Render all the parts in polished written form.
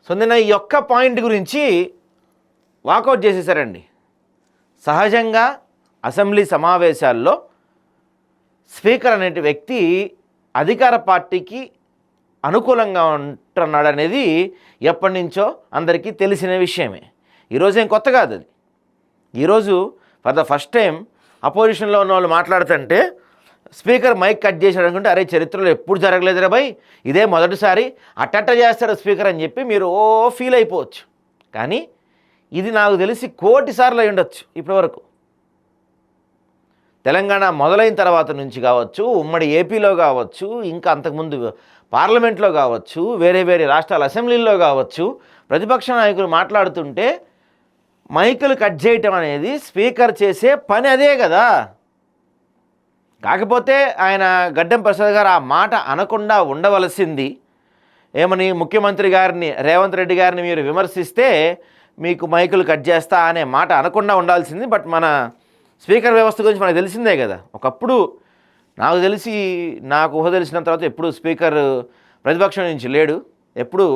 So నిన్న ఈ ఒక్క పాయింట్ గురించి వాకౌట్ చేసేసారండి. సహజంగా అసెంబ్లీ సమావేశాల్లో స్పీకర్ అనే వ్యక్తి అధికార పార్టీకి అనుకూలంగా ఉంటున్నాడు అనేది ఎప్పటి నుంచో అందరికీ తెలిసిన విషయమే. ఈరోజు ఏం కొత్త కాదు అది. ఈరోజు ఫర్ ద ఫస్ట్ టైం అపోజిషన్లో ఉన్న వాళ్ళు మాట్లాడుతుంటే స్పీకర్ మైక్ కట్ చేశాడు అనుకుంటే, అరే చరిత్రలో ఎప్పుడు జరగలేదురా భయ్, ఇదే మొదటిసారి అట్టట్ట చేస్తాడు స్పీకర్ అని చెప్పి మీరు ఫీల్ అయిపోవచ్చు. కానీ ఇది నాకు తెలిసి 1 కోటి సార్లు అయి ఉండొచ్చు ఇప్పటివరకు. తెలంగాణ మొదలైన తర్వాత నుంచి కావచ్చు, ఉమ్మడి ఏపీలో కావచ్చు, ఇంకా అంతకుముందు పార్లమెంట్లో కావచ్చు, వేరే వేరే రాష్ట్రాల అసెంబ్లీల్లో కావచ్చు, ప్రతిపక్ష నాయకులు మాట్లాడుతుంటే మైకులు కట్ చేయటం అనేది స్పీకర్ చేసే పని అదే కదా. కాకపోతే ఆయన గడ్డం ప్రసాద్ గారు ఆ మాట అనకుండా ఉండవలసింది. ఏమని, ముఖ్యమంత్రి గారిని, రేవంత్ రెడ్డి గారిని మీరు విమర్శిస్తే మీకు మైకులు కట్ చేస్తా అనే మాట అనకుండా ఉండాల్సింది. బట్ మన స్పీకర్ వ్యవస్థ గురించి మనకు తెలిసిందే కదా. ఒకప్పుడు నాకు ఊహ తెలిసిన తర్వాత ఎప్పుడు స్పీకర్ ప్రతిపక్షం నుంచి లేడు, ఎప్పుడు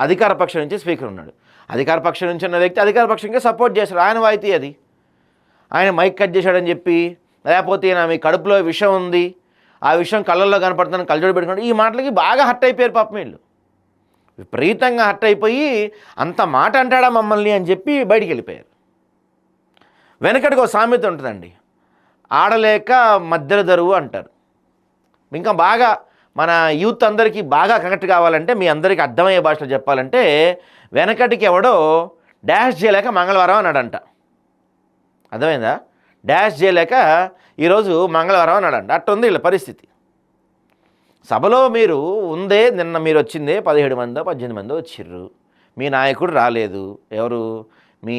అధికార పక్షం నుంచి స్పీకర్ ఉన్నాడు. అధికార పక్షం నుంచి ఉన్న వ్యక్తి అధికార పక్షంగా సపోర్ట్ చేశాడు, ఆయన వాయితీ అది. ఆయన మైక్ కట్ చేశాడని చెప్పి, లేకపోతే మీ కడుపులో విషం ఉంది, ఆ విషయం కళ్ళల్లో కనపడుతుందని కళ్ళజోడు పెట్టుకుంటే, ఈ మాటలకి బాగా హర్ట్ అయిపోయారు పాపం వీళ్ళు. విపరీతంగా హర్ట్ అయిపోయి అంత మాట అంటాడా మమ్మల్ని అని చెప్పి బయటికి వెళ్ళిపోయారు. వెనకటికి ఒక సామెత ఉంటుందండి, ఆడలేక మధ్యలో దరువు అంటారు. ఇంకా బాగా మన యూత్ అందరికీ బాగా కనెక్ట్ కావాలంటే, మీ అందరికీ అర్థమయ్యే భాషలో చెప్పాలంటే, వెనకటికి ఎవడో డాష్ చేయలేక మంగళవారం అన్నాడంట. అర్థమైందా? డాష్ చేయలేక ఈరోజు మంగళవారం అన్నాడంట. అట్టుంది వీళ్ళ పరిస్థితి. సభలో మీరు నిన్న మీరు వచ్చిందే 17 మందో 18 మందో వచ్చిర్రు. మీ నాయకుడు రాలేదు. ఎవరు? మీ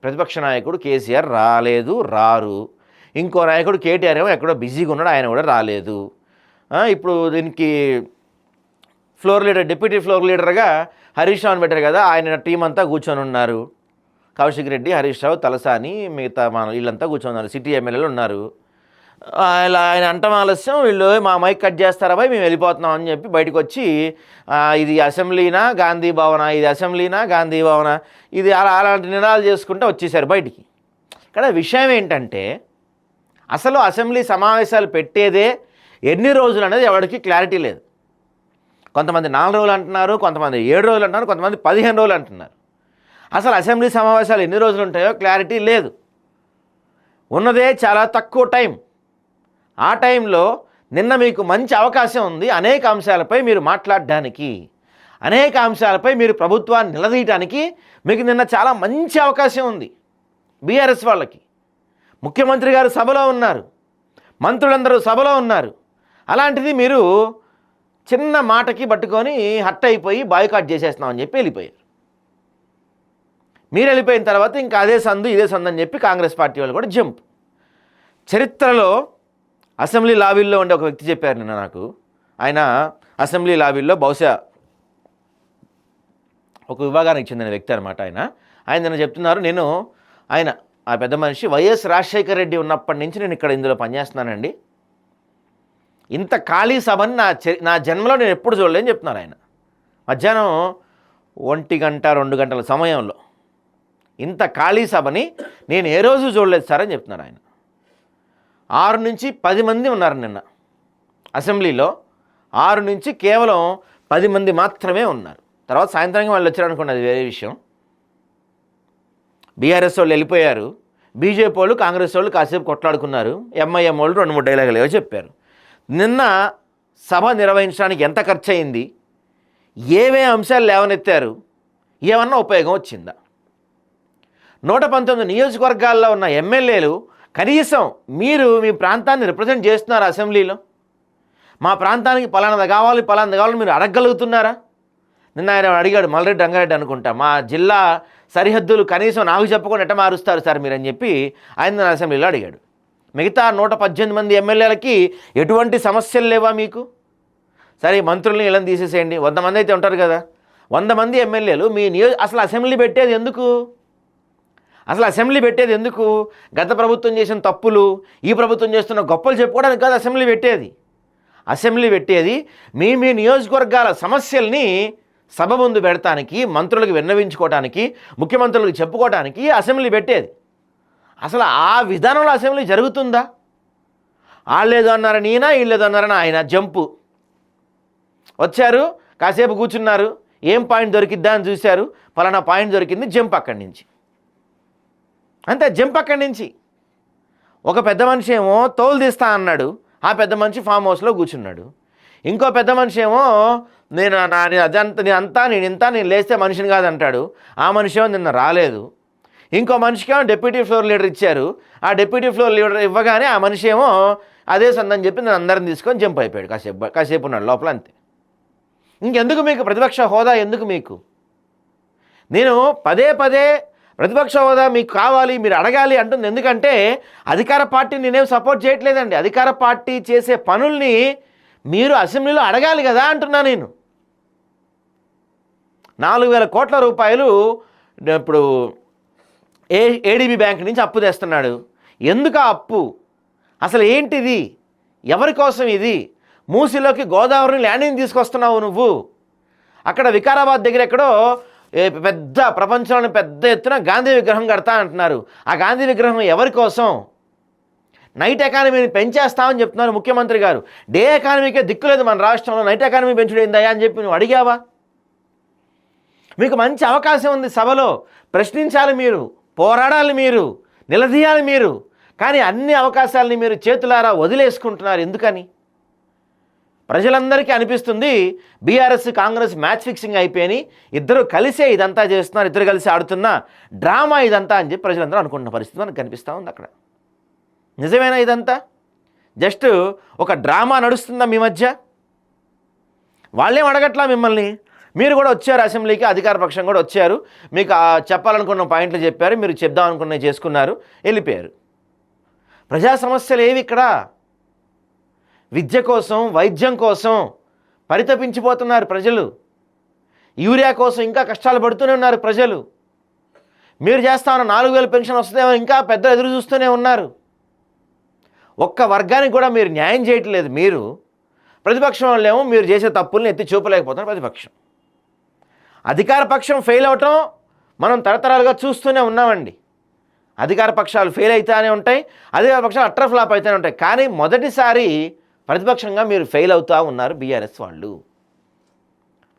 ప్రతిపక్ష నాయకుడు కేసీఆర్ రాలేదు, రారు. ఇంకో నాయకుడు కేటీఆర్ ఏమో ఎక్కడో బిజీగా ఉన్నాడు, ఆయన కూడా రాలేదు. ఇప్పుడు దీనికి డిప్యూటీ ఫ్లోర్ లీడర్గా హరీష్ రావుని పెట్టారు కదా, ఆయన టీం అంతా కూర్చొని ఉన్నారు. కౌశిక్ రెడ్డి, హరీష్ రావు, తలసాని, మిగతా మన వీళ్ళంతా కూర్చొన్నారు, సిటీ ఎమ్మెల్యేలు ఉన్నారు. ఇలా ఆయన అంటం ఆలస్యం, వీళ్ళు మా మైక్ కట్ చేస్తారా భయ్, మేము వెళ్ళిపోతున్నాం అని చెప్పి బయటకు వచ్చి, ఇది అసెంబ్లీనా గాంధీ భవనా, ఇది అసెంబ్లీనా గాంధీ భవనా, ఇది అలాంటి నినాదాలు చేసుకుంటూ వచ్చేసారు బయటికి. ఇక్కడ విషయం ఏంటంటే, అసలు అసెంబ్లీ సమావేశాలు పెట్టేదే ఎన్ని రోజులు అనేది ఎవరికి క్లారిటీ లేదు. కొంతమంది 4 రోజులు అంటున్నారు, కొంతమంది 7 రోజులు అంటున్నారు, కొంతమంది 15 రోజులు అంటున్నారు. అసలు అసెంబ్లీ సమావేశాలు ఎన్ని రోజులు ఉంటాయో క్లారిటీ లేదు. ఉన్నదే చాలా తక్కువ టైం. ఆ టైంలో నిన్న మీకు మంచి అవకాశం ఉంది అనేక అంశాలపై మీరు మాట్లాడడానికి, అనేక అంశాలపై మీరు ప్రభుత్వాన్ని నిలదీయడానికి మీకు నిన్న చాలా మంచి అవకాశం ఉంది. బీఆర్ఎస్ వాళ్ళకి ముఖ్యమంత్రి గారు సభలో ఉన్నారు, మంత్రులందరూ సభలో ఉన్నారు. అలాంటిది మీరు చిన్న మాటకి పట్టుకొని హర్ట్ అయిపోయి బాయ్కాట్ చేసేస్తున్నామని చెప్పి వెళ్ళిపోయారు. మీరు వెళ్ళిపోయిన తర్వాత ఇంకా అదే సందు ఇదే సందు అని చెప్పి కాంగ్రెస్ పార్టీ వాళ్ళు కూడా జంప్. చరిత్రలో అసెంబ్లీ లాబీల్లో ఉండే ఒక వ్యక్తి చెప్పారు నిన్న నాకు. ఆయన అసెంబ్లీ లాబీల్లో బహుశా ఒక విభాగానికి చెందిన వ్యక్తి అనమాట. ఆయన నిన్న చెప్తున్నారు, ఆయన ఆ పెద్ద మనిషి వైఎస్ రాజశేఖర రెడ్డి ఉన్నప్పటి నుంచి నేను ఇక్కడ ఇందులో పనిచేస్తున్నానండి, ఇంత ఖాళీ సభని నా జన్మలో నేను ఎప్పుడు చూడలేని చెప్తున్నారు ఆయన. మధ్యాహ్నం 1 గంట 2 గంటల సమయంలో ఇంత ఖాళీ సభని నేను ఏ రోజు చూడలేదు సార్ అని చెప్తున్నారు ఆయన. 6 నుంచి 10 మంది ఉన్నారు నిన్న అసెంబ్లీలో. 6 నుంచి కేవలం 10 మంది మాత్రమే ఉన్నారు. తర్వాత సాయంత్రానికి వాళ్ళు వచ్చారనుకోండి, అది వేరే విషయం. బీఆర్ఎస్ వాళ్ళు వెళ్ళిపోయారు, బీజేపీ వాళ్ళు కాంగ్రెస్ వాళ్ళు కాసేపు కొట్లాడుకున్నారు, ఎంఐఎం వాళ్ళు 2-3 డైలాగులు ఏవో చెప్పారు. నిన్న సభ నిర్వహించడానికి ఎంత ఖర్చు అయింది, ఏవే అంశాలు లేవనెత్తారు, ఏమన్నా ఉపయోగం వచ్చిందా? 119 నియోజకవర్గాల్లో ఉన్న ఎమ్మెల్యేలు కనీసం మీరు మీ ప్రాంతాన్ని రిప్రజెంట్ చేస్తున్నారు అసెంబ్లీలో? మా ప్రాంతానికి పలానాది కావాలి మీరు అడగగలుగుతున్నారా? నిన్న ఆయన అడిగాడు, మల్రెడ్డి రంగారెడ్డి అనుకుంటా, మా జిల్లా సరిహద్దులు కనీసం నాకు చెప్పకుండా ఎట్ట మారుస్తారు సార్ మీరు అని చెప్పి ఆయన అసెంబ్లీలో అడిగాడు. మిగతా 118 మంది ఎమ్మెల్యేలకి ఎటువంటి సమస్యలు లేవా మీకు? సరే మంత్రుల్ని ఇలా తీసేసేయండి, 100 మంది అయితే ఉంటారు కదా, 100 మంది ఎమ్మెల్యేలు మీ అసలు అసెంబ్లీ పెట్టేది ఎందుకు? గత ప్రభుత్వం చేసిన తప్పులు, ఈ ప్రభుత్వం చేస్తున్న గొప్పలు చెప్పుకోవడానికి కాదు అసెంబ్లీ పెట్టేది. మీ నియోజకవర్గాల సమస్యల్ని సభ ముందు పెడతానికి, మంత్రులకు విన్నవించుకోవడానికి, ముఖ్యమంత్రులకు చెప్పుకోవడానికి అసెంబ్లీ పెట్టేది. అసలు ఆ విధానంలో అసెంబ్లీ జరుగుతుందా? వాళ్ళేదో అన్నారని ఈయన, వీళ్ళేదో అన్నారని ఆయన. జంపు వచ్చారు, కాసేపు కూర్చున్నారు, ఏం పాయింట్ దొరికిద్దా అని చూశారు, ఫలానా పాయింట్ దొరికింది, జంప్ అక్కడి నుంచి. అంతే, జంప్ అక్కడి నుంచి. ఒక పెద్ద మనిషి ఏమో తోలు తీస్తా అన్నాడు, ఆ పెద్ద మనిషి ఫామ్ హౌస్లో కూర్చున్నాడు. ఇంకో పెద్ద మనిషి ఏమో నేను లేస్తే మనిషిని కాదంటాడు, ఆ మనిషి ఏమో నిన్న రాలేదు. ఇంకో మనిషికి ఏమో డిప్యూటీ ఫ్లోర్ లీడర్ ఇచ్చారు, ఆ డిప్యూటీ ఫ్లోర్ లీడర్ ఇవ్వగానే ఆ మనిషి ఏమో అదే సందని చెప్పి నేను అందరిని తీసుకొని జంప్ అయిపోయాడు. కాసేపు ఉన్నాడు లోపల, అంతే. ఇంకెందుకు మీకు ప్రతిపక్ష హోదా? ఎందుకు మీకు? నేను పదే ప్రతిపక్ష హోదా మీకు కావాలి, మీరు అడగాలి అంటుంది. ఎందుకంటే అధికార పార్టీని నేనేం సపోర్ట్ చేయట్లేదండి. అధికార పార్టీ చేసే పనుల్ని మీరు అసెంబ్లీలో అడగాలి కదా అంటున్నా నేను. 4,000 కోట్ల రూపాయలు ఇప్పుడు ఏడీబీ బ్యాంక్ నుంచి అప్పు తెస్తున్నాడు. ఎందుకు ఆ అప్పు? అసలు ఏంటిది? ఎవరి కోసం ఇది? మూసిలోకి గోదావరిని ల్యాండింగ్ తీసుకొస్తున్నావు నువ్వు. అక్కడ వికారాబాద్ దగ్గర ఎక్కడో పెద్ద ప్రపంచంలోని పెద్ద ఎత్తున గాంధీ విగ్రహం కడతా అంటున్నారు. ఆ గాంధీ విగ్రహం ఎవరి కోసం? నైట్ ఎకానమీని పెంచేస్తామని చెప్తున్నారు ముఖ్యమంత్రి గారు. డే ఎకానమీకే దిక్కులేదు మన రాష్ట్రంలో, నైట్ ఎకానమీ పెంచుడేందయ్యా అని చెప్పి నువ్వు అడిగావా? మీకు మంచి అవకాశం ఉంది, సభలో ప్రశ్నించాలి మీరు, పోరాడాలి మీరు, నిలదీయాలి మీరు. కానీ అన్ని అవకాశాలని మీరు చేతులారా వదిలేసుకుంటున్నారు. ఎందుకని? ప్రజలందరికీ అనిపిస్తుంది బీఆర్ఎస్ కాంగ్రెస్ మ్యాచ్ ఫిక్సింగ్ అయిపోయి ఇద్దరు కలిసే ఇదంతా చేస్తున్నారు, ఇద్దరు కలిసి ఆడుతున్న డ్రామా ఇదంతా అని చెప్పి ప్రజలందరూ అనుకుంటున్న పరిస్థితి మనకు కనిపిస్తూ ఉంది. అక్కడ నిజమేనా ఇదంతా? జస్ట్ ఒక డ్రామా నడుస్తుందా మీ మధ్య? వాళ్ళేం అడగట్లా మిమ్మల్ని. మీరు కూడా వచ్చారు అసెంబ్లీకి, అధికార పక్షం కూడా వచ్చారు, మీకు చెప్పాలనుకున్న పాయింట్లు చెప్పారు, మీరు చెప్దాం అనుకున్నవి చేసుకున్నారు, వెళ్ళిపోయారు. ప్రజా సమస్యలు ఏవి ఇక్కడ? విద్య కోసం, వైద్యం కోసం పరితపించిపోతున్నారు ప్రజలు. యూరియా కోసం ఇంకా కష్టాలు పడుతూనే ఉన్నారు ప్రజలు. మీరు చేస్తా ఉన్న 4,000 పెన్షన్ వస్తుందేమో ఇంకా పెద్ద ఎదురు చూస్తూనే ఉన్నారు. ఒక్క వర్గానికి కూడా మీరు న్యాయం చేయట్లేదు. మీరు ప్రతిపక్షం వాళ్ళేమో మీరు చేసే తప్పుల్ని ఎత్తి చూపలేకపోతున్నారు ప్రతిపక్షం. అధికార పక్షం ఫెయిల్ అవటం మనం తరతరాలుగా చూస్తూనే ఉన్నామండి. అధికార పక్షాలు ఫెయిల్ అవుతానే ఉంటాయి, అధికార పక్షాలు అట్టర్ ఫ్లాప్ అవుతూనే ఉంటాయి. కానీ మొదటిసారి ప్రతిపక్షంగా మీరు ఫెయిల్ అవుతూ ఉన్నారు. బీఆర్ఎస్ వాళ్ళు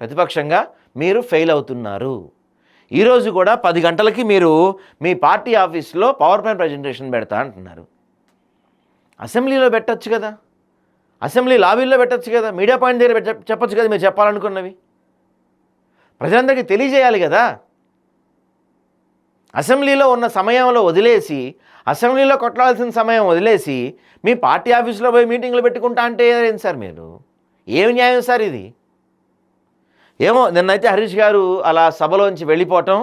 ప్రతిపక్షంగా మీరు ఫెయిల్ అవుతున్నారు. ఈరోజు కూడా 10 గంటలకి మీరు మీ పార్టీ ఆఫీస్లో పవర్ పాయింట్ ప్రజెంటేషన్ పెడతా అంటున్నారు. అసెంబ్లీలో పెట్టచ్చు కదా, అసెంబ్లీ లాబీల్లో పెట్టచ్చు కదా, మీడియా పాయింట్ దగ్గర చెప్పచ్చు కదా మీరు చెప్పాలనుకున్నవి. ప్రజలందరికీ తెలియజేయాలి కదా. అసెంబ్లీలో ఉన్న సమయంలో వదిలేసి, అసెంబ్లీలో కొట్లాడాల్సిన సమయం వదిలేసి మీ పార్టీ ఆఫీసులో పోయి మీటింగ్లు పెట్టుకుంటా అంటే ఏం సార్ మీరు? ఏమి న్యాయం సార్ ఇది? ఏమో నిన్నైతే హరీష్ గారు అలా సభలోంచి వెళ్ళిపోవటం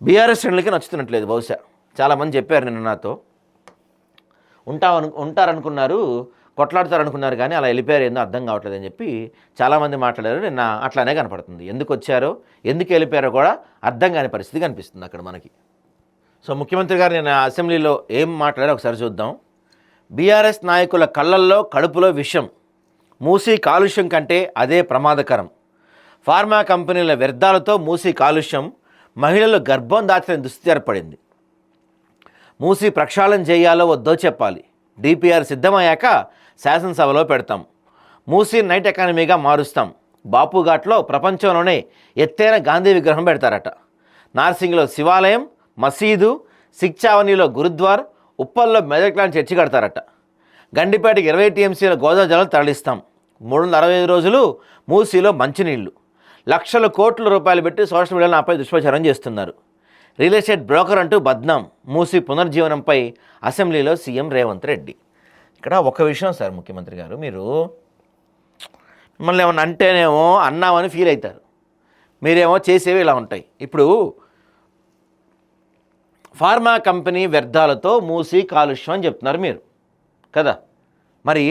బీఆర్ఎస్ శ్రేణులకి నచ్చుతున్నట్లేదు. బహుశా చాలామంది చెప్పారు నిన్న నాతో, ఉంటారనుకున్నారు, కొట్లాడతారనుకున్నారు, కానీ అలా వెళ్ళిపోయారు, ఏందో అర్థం కావట్లేదు అని చెప్పి చాలామంది మాట్లాడారు. నిన్న అట్లానే కనపడుతుంది. ఎందుకు వచ్చారో, ఎందుకు వెళ్ళిపోయారో కూడా అర్థం కాని పరిస్థితి కనిపిస్తుంది అక్కడ మనకి. సో ముఖ్యమంత్రి గారు నిన్న అసెంబ్లీలో ఏం మాట్లాడారో ఒకసారి చూద్దాం. బీఆర్ఎస్ నాయకుల కళ్ళల్లో కడుపులో విషం, మూసీ కాలుష్యం కంటే అదే ప్రమాదకరం. ఫార్మా కంపెనీల వ్యర్థాలతో మూసీ కాలుష్యం, మహిళలు గర్భం దాచిన దుస్థితి ఏర్పడింది. మూసీ ప్రక్షాళన చేయాలో వద్దో చెప్పాలి. డిపిఆర్ సిద్ధమయ్యాక శాసనసభలో పెడతాం. మూసీ నైట్ ఎకానమీగా మారుస్తాం. బాపుఘాట్లో ప్రపంచంలోనే ఎత్తైన గాంధీ విగ్రహం పెడతారట. నార్సింగ్లో శివాలయం, మసీదు, సిక్చావనీలో గురుద్వార్, ఉప్పల్లో మెదక్ లాంటి చర్చి కడతారట. గండిపేటకి 20 టీఎంసీల గోదావరి జలాలు తరలిస్తాం. 365 రోజులు మూసీలో మంచినీళ్లు. లక్షల కోట్ల రూపాయలు పెట్టి సోషల్ మీడియాలో నాపై దుష్ప్రచారం చేస్తున్నారు. రియల్ ఎస్టేట్ బ్రోకర్ అంటూ బద్నాం. మూసీ పునర్జీవనంపై అసెంబ్లీలో సీఎం రేవంత్ రెడ్డి. ఇక్కడ ఒక విషయం సార్, ముఖ్యమంత్రి గారు, మీరు మిమ్మల్ని ఏమన్నా అంటేనేమో అన్నామని ఫీల్ అవుతారు, మీరేమో చేసేవి ఇలా ఉంటాయి. ఇప్పుడు ఫార్మా కంపెనీ వ్యర్థాలతో మూసీ కాలుష్యం అని చెప్తున్నారు మీరు కదా. మరి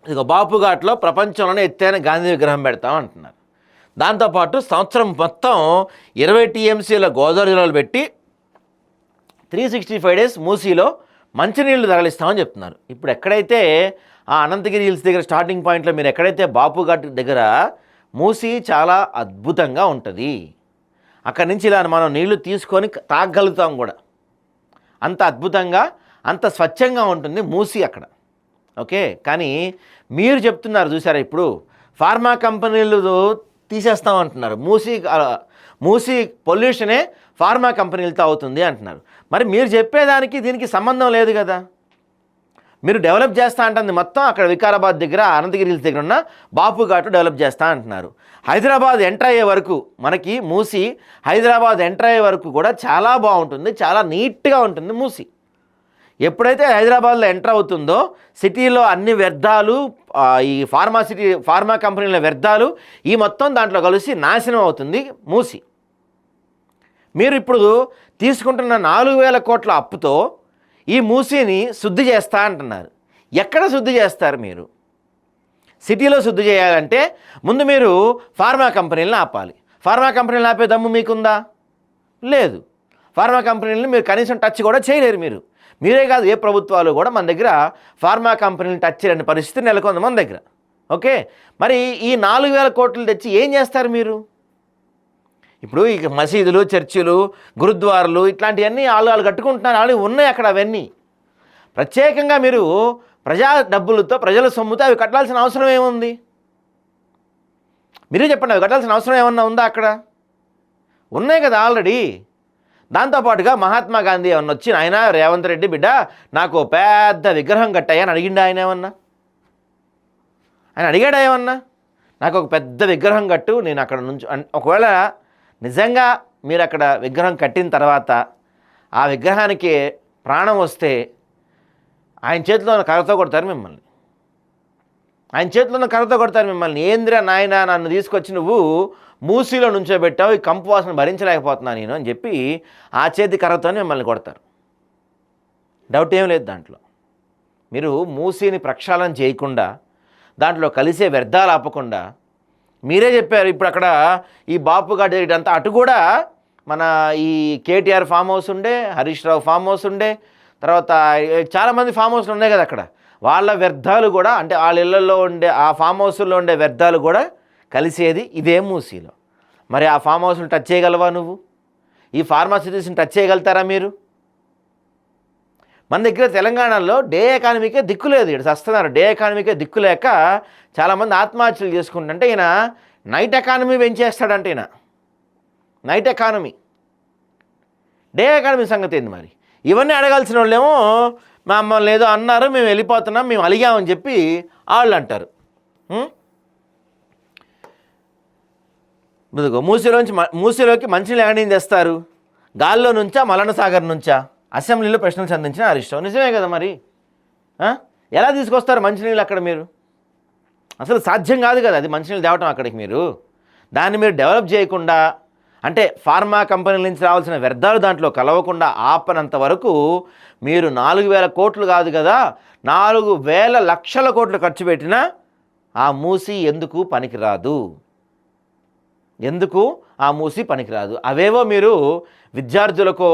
ఇక బాపుఘాట్లో ప్రపంచంలోనే ఎత్తైన గాంధీ విగ్రహం పెడతాం అంటున్నారు. దాంతోపాటు సంవత్సరం మొత్తం 20 టీఎంసీల గోదావరి జలాలు పెట్టి 365 డేస్ మూసీలో మంచినీళ్లు తరలిస్తామని చెప్తున్నారు. ఇప్పుడు ఎక్కడైతే ఆ అనంతగిరి హిల్స్ దగ్గర స్టార్టింగ్ పాయింట్లో మీరు ఎక్కడైతే బాపు ఘాట్ దగ్గర మూసి చాలా అద్భుతంగా ఉంటుంది. అక్కడి నుంచి ఇలా మనం నీళ్లు తీసుకొని తాగలుగుతాం కూడా. అంత అద్భుతంగా అంత స్వచ్ఛంగా ఉంటుంది మూసి అక్కడ. ఓకే, కానీ మీరు చెప్తున్నారు చూసారా, ఇప్పుడు ఫార్మా కంపెనీలు తీసేస్తామంటున్నారు. మూసి పొల్యూషనే ఫార్మా కంపెనీలతో అవుతుంది అంటున్నారు. మరి మీరు చెప్పేదానికి దీనికి సంబంధం లేదు కదా. మీరు డెవలప్ చేస్తా అంటుంది మొత్తం అక్కడ వికారాబాద్ దగ్గర అనంతగిరి హిల్స్ దగ్గర ఉన్న బాపు ఘాట్ డెవలప్ చేస్తా అంటున్నారు. హైదరాబాద్ ఎంటర్ అయ్యే వరకు మనకి మూసి హైదరాబాద్ ఎంటర్ అయ్యే వరకు కూడా చాలా బాగుంటుంది, చాలా నీట్గా ఉంటుంది మూసి. ఎప్పుడైతే హైదరాబాద్లో ఎంటర్ అవుతుందో సిటీలో అన్ని వ్యర్థాలు, ఈ ఫార్మా కంపెనీల వ్యర్థాలు ఈ మొత్తం దాంట్లో కలిసి నాశనం అవుతుంది మూసి. మీరు ఇప్పుడు తీసుకుంటున్న 4,000 కోట్ల అప్పుతో ఈ మూసిని శుద్ధి చేస్తా అంటున్నారు. ఎక్కడ శుద్ధి చేస్తారు మీరు? సిటీలో శుద్ధి చేయాలంటే ముందు మీరు ఫార్మా కంపెనీలను ఆపాలి. ఫార్మా కంపెనీలను ఆపే దమ్ము మీకుందా? లేదు. ఫార్మా కంపెనీలను మీరు కనీసం టచ్ కూడా చేయలేరు. మీరే కాదు, ఏ ప్రభుత్వాలు కూడా మన దగ్గర ఫార్మా కంపెనీలను టచ్ చేయని పరిస్థితి నెలకొంది మన దగ్గర. ఓకే, మరి ఈ 4,000 కోట్లు తెచ్చి ఏం చేస్తారు మీరు? ఇప్పుడు ఇక మసీదులు, చర్చిలు, గురుద్వారాలు ఇట్లాంటివన్నీ వాళ్ళు కట్టుకుంటున్నారు, వాళ్ళు ఉన్నాయి అక్కడ. అవన్నీ ప్రత్యేకంగా మీరు ప్రజా డబ్బులతో, ప్రజల సొమ్ముతో అవి కట్టాల్సిన అవసరం ఏముంది? మీరే చెప్పండి, అవి కట్టాల్సిన అవసరం ఏమన్నా ఉందా? అక్కడ ఉన్నాయి కదా ఆల్రెడీ. దాంతోపాటుగా మహాత్మా గాంధీ ఏమన్నా వచ్చి, ఆయన రేవంత్ రెడ్డి బిడ్డ నాకు పెద్ద విగ్రహం కట్టాయా అని అడిగిండా? ఆయన అడిగాడా ఏమన్నా? నాకు ఒక పెద్ద విగ్రహం కట్టు, నేను అక్కడ నుంచి. ఒకవేళ నిజంగా మీరు అక్కడ విగ్రహం కట్టిన తర్వాత ఆ విగ్రహానికి ప్రాణం వస్తే ఆయన చేతిలో కర్రతో కొడతారు మిమ్మల్ని. ఏంద్రా నాయన నన్ను తీసుకొచ్చి నువ్వు మూసీలో నుంచోబెట్టావు, ఈ కంపు వాసన భరించలేకపోతున్నా నేను అని చెప్పి ఆ చేతి కర్రతోనే మిమ్మల్ని కొడతారు. డౌట్ ఏం లేదు దాంట్లో. మీరు మూసీని ప్రక్షాళన చేయకుండా, దాంట్లో కలిసే వ్యర్థాలు ఆపకుండా, మీరే చెప్పారు ఇప్పుడు అక్కడ ఈ బాపు ఘాట్ అంతా అటు కూడా మన ఈ కేటీఆర్ ఫామ్ హౌస్ ఉండే, హరీష్ రావు ఫామ్ హౌస్ ఉండే, తర్వాత చాలామంది ఫామ్ హౌస్లు ఉన్నాయి కదా అక్కడ. వాళ్ళ వ్యర్థాలు కూడా, అంటే వాళ్ళ ఇళ్లలో ఉండే ఆ ఫామ్ హౌస్లో ఉండే వ్యర్థాలు కూడా కలిసేది ఇదే మూసీలో. మరి ఆ ఫామ్ హౌస్ని టచ్ చేయగలవా నువ్వు? ఈ ఫార్మాసిటీస్ని టచ్ చేయగలుగుతారా మీరు? మన దగ్గర తెలంగాణలో డే ఎకానమీకే దిక్కు లేదు. ఇక్కడ వస్తున్నారు, డే ఎకానమీకే దిక్కు లేక చాలామంది ఆత్మహత్యలు చేసుకుంటుంటే ఈయన నైట్ ఎకానమీ పెంచేస్తాడంటే. ఈయన నైట్ ఎకానమీ, డే ఎకానమీ సంగతి ఏంది మరి? ఇవన్నీ అడగాల్సిన వాళ్ళేమో మమ్మల్ని ఏదో అన్నారు, మేము వెళ్ళిపోతున్నాం, మేము అలిగామని చెప్పి వాళ్ళు అంటారు. మూసీలోకి మంచినీళ్ళు ఎక్కడి నుంచి తెస్తారు? గాల్లో నుంచా, మలన సాగర్ నుంచా? అసెంబ్లీలో ప్రశ్నలు సంధించిన హరీష్ రావు. నిజమే కదా మరి. ఎలా తీసుకొస్తారు మంచినీళ్ళు అక్కడ? మీరు అసలు సాధ్యం కాదు కదా అది, మంచినీళ్ళు తేవటం అక్కడికి. దాన్ని మీరు డెవలప్ చేయకుండా, అంటే ఫార్మా కంపెనీల నుంచి రావాల్సిన వ్యర్థాలు దాంట్లో కలవకుండా ఆపనంత వరకు మీరు 4,000 కోట్లు కాదు కదా, 4,000 లక్షల కోట్లు ఖర్చు పెట్టినా ఆ మూసి ఎందుకు పనికిరాదు? అవేవో మీరు విద్యార్థులకో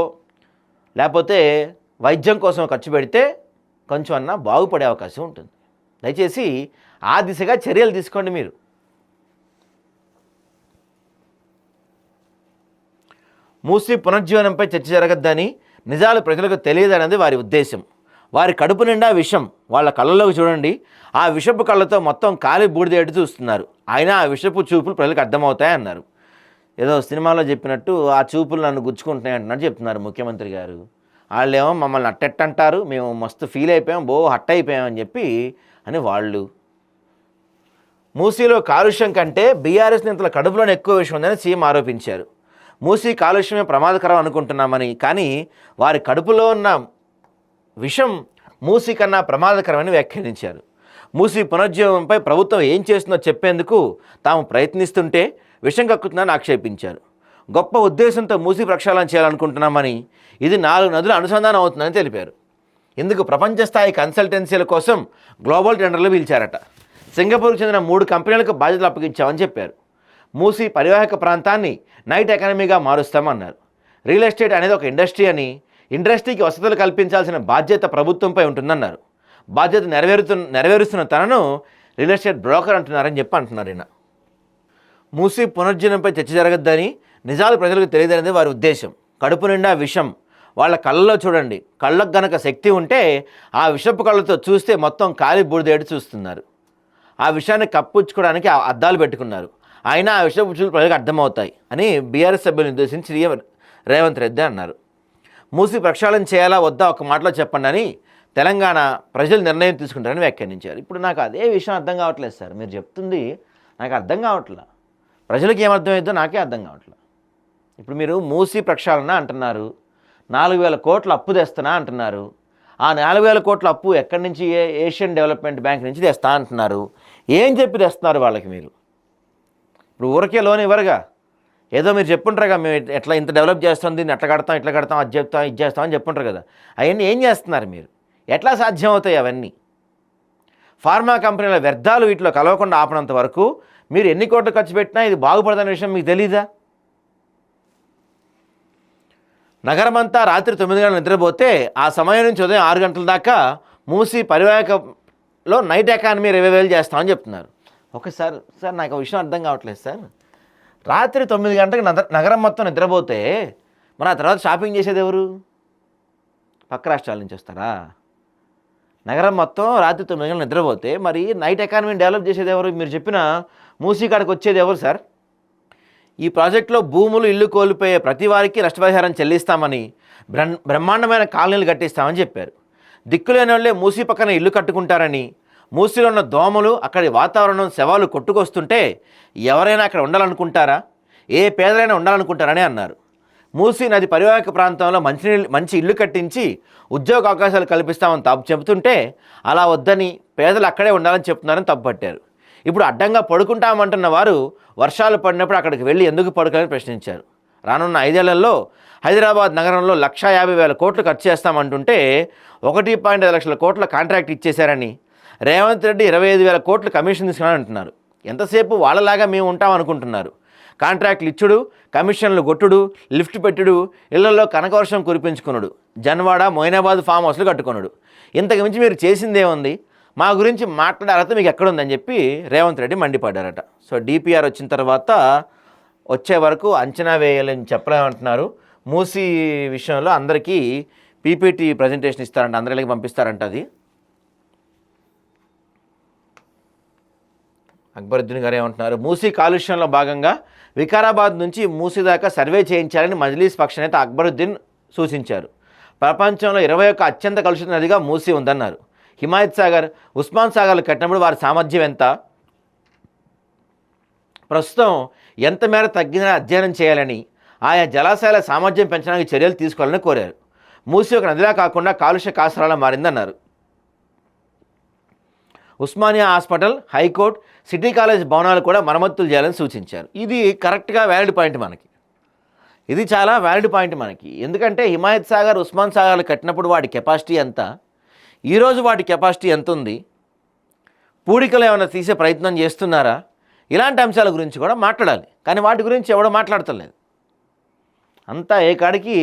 లేకపోతే వైద్యం కోసం ఖర్చు పెడితే కొంచెం అన్నా బాగుపడే అవకాశం ఉంటుంది. దయచేసి ఆ దిశగా చర్యలు తీసుకోండి మీరు. మూసి పునర్జీవనంపై చర్చ జరగద్దని, నిజాలు ప్రజలకు తెలియదన్నది వారి ఉద్దేశం. వారి కడుపు నిండా విషం, వాళ్ళ కళ్ళలోకి చూడండి, ఆ విషపు కళ్ళతో మొత్తం కాలి బూడిదేటి చూస్తున్నారు. అయినా ఆ విషపు చూపులు ప్రజలకు అర్థమవుతాయి అన్నారు. ఏదో సినిమాలో చెప్పినట్టు ఆ చూపులు నన్ను గుచ్చుకుంటున్నాయి అంటున్నట్టు చెప్తున్నారు ముఖ్యమంత్రి గారు. వాళ్ళేమో మమ్మల్ని అట్టెట్టంటారు, మేము మస్తు ఫీల్ అయిపోయాం, హట్ అయిపోయామని చెప్పి అని వాళ్ళు. మూసీలో కాలుష్యం కంటే బీఆర్ఎస్ నేతల కడుపులోనే ఎక్కువ విషయం ఉందని సీఎం ఆరోపించారు. మూసీ కాలుష్యమే ప్రమాదకరం అనుకుంటున్నామని, కానీ వారి కడుపులో ఉన్న విషం మూసీ కన్నా ప్రమాదకరమని వ్యాఖ్యానించారు. మూసీ పునరుజ్జీవంపై ప్రభుత్వం ఏం చేస్తుందో చెప్పేందుకు తాము ప్రయత్నిస్తుంటే విషం కక్కుతుందని ఆక్షేపించారు. గొప్ప ఉద్దేశంతో మూసీ ప్రక్షాళన చేయాలనుకుంటున్నామని, ఇది 4 నదుల అనుసంధానం అవుతుందని తెలిపారు. ఇందుకు ప్రపంచ స్థాయి కన్సల్టెన్సీల కోసం గ్లోబల్ టెండర్లు పిలిచారట. సింగపూర్కు చెందిన 3 కంపెనీలకు బాధ్యతలు అప్పగించామని చెప్పారు. మూసీ పరివాహక ప్రాంతాన్ని నైట్ ఎకానమీగా మారుస్తామన్నారు. రియల్ ఎస్టేట్ అనేది ఒక ఇండస్ట్రీ అని, ఇండస్ట్రీకి వసతులు కల్పించాల్సిన బాధ్యత ప్రభుత్వంపై ఉంటుందన్నారు. బాధ్యత నెరవేరుస్తున్న తనను రియల్ ఎస్టేట్ బ్రోకర్ అంటున్నారని చెప్పి అంటున్నారు ఈయన. మూసీ పునర్జీవనంపై చర్చ జరగద్దని, నిజాలు ప్రజలకు తెలియదనేది వారి ఉద్దేశం. కడుపు నిండా విషం, వాళ్ళ కళ్ళలో చూడండి. కళ్ళకు గనక శక్తి ఉంటే ఆ విషపు కళ్ళతో చూస్తే మొత్తం కాలి బూడిదేటి చూస్తున్నారు. ఆ విషయాన్ని కప్పుచ్చుకోవడానికి అద్దాలు పెట్టుకున్నారు. అయినా ఆ విషయపు చూపులు ప్రజలకు అర్థమవుతాయి అని బీఆర్ఎస్ సభ్యులను ఉద్దేశించి రేవంత్ రెడ్డి అన్నారు. మూసి ప్రక్షాళన చేయాలా వద్దా ఒక మాటలో చెప్పండి అని తెలంగాణ ప్రజలు నిర్ణయం తీసుకుంటారని వ్యాఖ్యానించారు. ఇప్పుడు నాకు అదే విషయం అర్థం కావట్లేదు సార్. మీరు చెప్తుంది నాకు అర్థం కావట్లేదు. ప్రజలకు ఏమర్థమైందో నాకే అర్థం కావట్లేదు. ఇప్పుడు మీరు మూసి ప్రక్షాళన అంటున్నారు, 4,000 కోట్ల అప్పు తెస్తున్నా అంటున్నారు. ఆ 4,000 కోట్ల అప్పు ఎక్కడి నుంచి? ఏషియన్ డెవలప్మెంట్ బ్యాంక్ నుంచి తెస్తా అంటున్నారు. ఏం చెప్పి తెస్తున్నారు వాళ్ళకి మీరు? ఇప్పుడు ఊరికే లోన్ ఇవ్వరుగా, ఏదో మీరు చెప్పుంటారుగా, మేము ఎట్లా ఇంత డెవలప్ చేస్తాం, దీన్ని ఎట్లా కడతాం, ఇట్లా కడతాం, అది చెప్తాం, ఇది చేస్తాం అని చెప్పుంటారు కదా. అవన్నీ ఏం చేస్తున్నారు మీరు? ఎట్లా సాధ్యం అవుతాయి అవన్నీ? ఫార్మా కంపెనీల వ్యర్థాలు వీటిలో కలవకుండా ఆపనంత వరకు మీరు ఎన్ని కోట్లు ఖర్చు పెట్టినా ఇది బాగుపడదనే విషయం మీకు తెలీదా? నగరమంతా రాత్రి 9 గంటలు నిద్రపోతే ఆ సమయం నుంచి ఉదయం 6 గంటల దాకా మూసి పరివాహకలో నైట్ ఎకానమీ 20,000 చేస్తామని చెప్తున్నారు. ఒకసారి సార్ నాకు విషయం అర్థం కావట్లేదు సార్. రాత్రి 9 గంటలకు నగరం మొత్తం నిద్రపోతే మరి ఆ తర్వాత షాపింగ్ చేసేది ఎవరు? పక్క రాష్ట్రాల నుంచి వస్తారా? నగరం మొత్తం రాత్రి 9 గంటలు నిద్రపోతే మరి నైట్ ఎకానమీని డెవలప్ చేసేది ఎవరు? మీరు చెప్పిన మూసీ కాడికి వచ్చేది ఎవరు సార్? ఈ ప్రాజెక్టులో భూములు, ఇల్లు కోల్పోయే ప్రతి వారికి నష్టపరిహారం చెల్లిస్తామని, బ్రహ్మాండమైన కాలనీలు కట్టిస్తామని చెప్పారు. దిక్కులేని వాళ్ళే మూసీ పక్కన ఇల్లు కట్టుకుంటారని, మూసీలో ఉన్న దోమలు, అక్కడి వాతావరణం, శవాలు కొట్టుకొస్తుంటే ఎవరైనా అక్కడ ఉండాలనుకుంటారా? ఏ పేదలైనా ఉండాలనుకుంటారని అన్నారు. మూసీ నది పరివాహక ప్రాంతంలో మంచి ఇల్లు కట్టించి ఉద్యోగ అవకాశాలు కల్పిస్తామని చెబుతుంటే అలా వద్దని, పేదలు అక్కడే ఉండాలని చెప్తున్నారని తప్పుపట్టారు. ఇప్పుడు అడ్డంగా పడుకుంటామంటున్న వారు వర్షాలు పడినప్పుడు అక్కడికి వెళ్ళి ఎందుకు పడుకోవాలని ప్రశ్నించారు. రానున్న 5 ఏళ్లలో హైదరాబాద్ నగరంలో 150,000 కోట్లు ఖర్చు చేస్తామంటుంటే 1.5 లక్షల కోట్ల కాంట్రాక్ట్ ఇచ్చేశారని, రేవంత్ రెడ్డి 25,000 కోట్లు కమిషన్ తీసుకున్నారని అంటున్నారు. ఎంతసేపు వాళ్ళలాగా మేము ఉంటామనుకుంటున్నారు. కాంట్రాక్ట్లు ఇచ్చుడు, కమిషన్లు కొట్టుడు, లిఫ్ట్ పెట్టుడు, ఇళ్లలో కనకవర్షం కురిపించుకున్నాడు, జన్వాడ, మొయినాబాద్ ఫామ్ హౌస్లు కట్టుకున్నాడు. ఇంతకు మించి మీరు చేసిందేముంది? మా గురించి మాట్లాడే అర్హత మీకు ఎక్కడుందని చెప్పి రేవంత్ రెడ్డి మండిపడ్డారట. సో డిపిఆర్ వచ్చిన తర్వాత వచ్చే వరకు అంచనా వేయాలని చెప్పలేమంటున్నారు. మూసీ విషయంలో అందరికీ పీపీటీ ప్రజెంటేషన్ ఇస్తారంట, అందరికి పంపిస్తారంట. అది అక్బరుద్దీన్ గారు ఏమంటున్నారు? మూసీ కాలుష్యంలో భాగంగా వికారాబాద్ నుంచి మూసీ దాకా సర్వే చేయించాలని మజ్లీస్ పక్ష నేత అక్బరుద్దీన్ సూచించారు. ప్రపంచంలో 21 అత్యంత కలుషిత నదిగా మూసీ ఉందన్నారు. హిమాయత్ సాగర్, ఉస్మాన్ సాగర్లు కట్టినప్పుడు వారి సామర్థ్యం ఎంత, ప్రస్తుతం ఎంత మేర తగ్గిందని అధ్యయనం చేయాలని, ఆయా జలాశయాల సామర్థ్యం పెంచడానికి చర్యలు తీసుకోవాలని కోరారు. మూసీ ఒక నదిలా కాకుండా కాలుష్య కాసరాలా మారిందన్నారు. Osmania hospital, high court, city college భవనాలు కూడా మరమ్మతులు చేయాలని సూచించారు. ఇది కరెక్ట్గా వ్యాలిడ్ పాయింట్ మనకి. ఇది చాలా వ్యాలిడ్ పాయింట్ మనకి. ఎందుకంటే హిమాయత్ సాగర్, ఉస్మాన్ సాగర్లు కట్టినప్పుడు వాటి కెపాసిటీ ఎంత, ఈరోజు వాటి కెపాసిటీ ఎంత ఉంది, పూడికలు ఏమైనా తీసే ప్రయత్నం చేస్తున్నారా, ఇలాంటి అంశాల గురించి కూడా మాట్లాడాలి. కానీ వాటి గురించి ఎవడో మాట్లాడతలేదు. అంతా ఏ కాడికి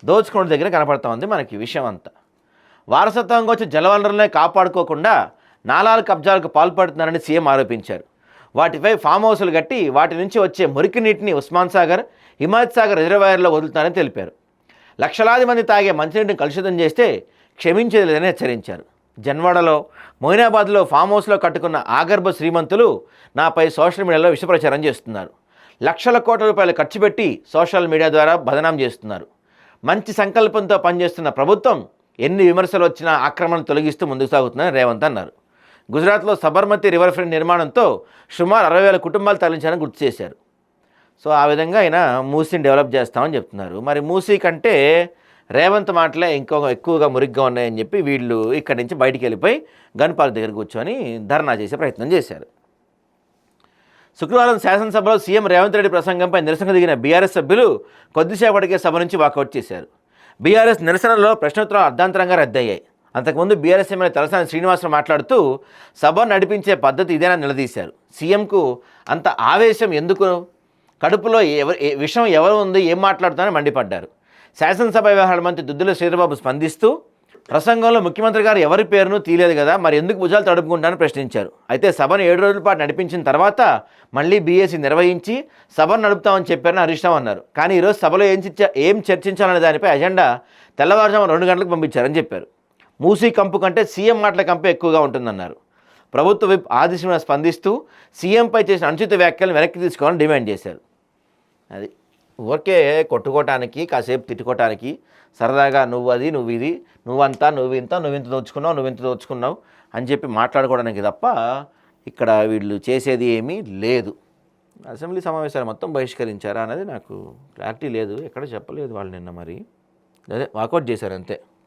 దోచుకోవడం దగ్గర కనపడతా ఉంది మనకి విషయం అంతా. వారసత్వంగా వచ్చే జలవనరులనే కాపాడుకోకుండా నాలాల కబ్జాలకు పాల్పడుతున్నారని సీఎం ఆరోపించారు. వాటిపై ఫామ్ హౌస్లు కట్టి వాటి నుంచి వచ్చే మురికి నీటిని ఉస్మాన్ సాగర్, హిమాయత్ సాగర్ రిజర్వాయర్లో వదులుతారని తెలిపారు. లక్షలాది మంది తాగే మంచినీటిని కలుషితం చేస్తే క్షమించేది లేదని హెచ్చరించారు. జన్వాడలో, మొయినాబాద్లో ఫామ్ హౌస్లో కట్టుకున్న ఆగర్భ శ్రీమంతులు నాపై సోషల్ మీడియాలో విషప్రచారం చేస్తున్నారు. లక్షల కోట్ల రూపాయలు ఖర్చు పెట్టి సోషల్ మీడియా ద్వారా బదనాం చేస్తున్నారు. మంచి సంకల్పంతో పనిచేస్తున్న ప్రభుత్వం ఎన్ని విమర్శలు వచ్చినా ఆక్రమణను తొలగిస్తూ ముందుకు సాగుతుందని రేవంత్ అన్నారు. గుజరాత్లో సబర్మతి రివర్ ఫ్రంట్ నిర్మాణంతో సుమారు 60,000 కుటుంబాలు తరలించాలని గుర్తు చేశారు. సో ఆ విధంగా ఆయన మూసీని డెవలప్ చేస్తామని చెప్తున్నారు. మరి మూసీ కంటే రేవంత్ మాటలే ఎక్కువగా మురిగ్గా ఉన్నాయని చెప్పి వీళ్ళు ఇక్కడి నుంచి బయటికి వెళ్ళిపోయి గన్పార్క్ దగ్గర కూర్చొని ధర్నా చేసే ప్రయత్నం చేశారు. శుక్రవారం శాసనసభలో సీఎం రేవంత్ రెడ్డి ప్రసంగంపై నిరసన దిగిన బీఆర్ఎస్ సభ్యులు కొద్దిసేపటికే సభ నుంచి వాకౌట్ చేశారు. బీఆర్ఎస్ నిరసనలో ప్రశ్నోత్తరాలు అర్ధాంతరంగా రద్దయ్యాయి. అంతకుముందు బీఆర్ఎస్ ఎమ్మెల్యే తలసాని శ్రీనివాసరావు మాట్లాడుతూ సభ నడిపించే పద్ధతి ఇదేనా నిలదీశారు. సీఎంకు అంత ఆవేశం ఎందుకు, కడుపులో విషయం ఎవరు ఉంది, ఏం మాట్లాడుతారని మండిపడ్డారు. శాసనసభ వ్యవహారాల మంత్రి దుద్దుల శ్రీధర్బాబు స్పందిస్తూ ప్రసంగంలో ముఖ్యమంత్రి గారు ఎవరి పేరును తీయలేదు కదా, మరి ఎందుకు భుజాలు తడుపుకుంటారని ప్రశ్నించారు. అయితే సభను 7 రోజుల పాటు నడిపించిన తర్వాత మళ్ళీ బీఏసీ నిర్వహించి సభను నడుపుతామని చెప్పారని హరీష్ రావు అన్నారు. కానీ ఈరోజు సభలో ఏం చర్చించాలనే దానిపై అజెండా తెల్లవారుజామున 2 గంటలకు పంపించారని చెప్పారు. మూసీ కంపు కంటే సీఎం మాటల కంపే ఎక్కువగా ఉంటుందన్నారు. ప్రభుత్వ విప్ ఆదేశం స్పందిస్తూ సీఎంపై చేసిన అనుచిత వ్యాఖ్యలను వెనక్కి తీసుకోవాలని డిమాండ్ చేశారు. అది ఊరికే కొట్టుకోవటానికి, కాసేపు తిట్టుకోవటానికి, సరదాగా నువ్వు అది నువ్వు ఇది నువ్వంతా నువ్వింత నువ్వింత దోచుకున్నావు అని చెప్పి మాట్లాడుకోవడానికి తప్ప ఇక్కడ వీళ్ళు చేసేది ఏమీ లేదు. అసెంబ్లీ సమావేశాలు మొత్తం బహిష్కరించారా అనేది నాకు క్లారిటీ లేదు, ఎక్కడ చెప్పలేదు వాళ్ళు నిన్న. మరి అదే వాకౌట్ చేశారు అంతే.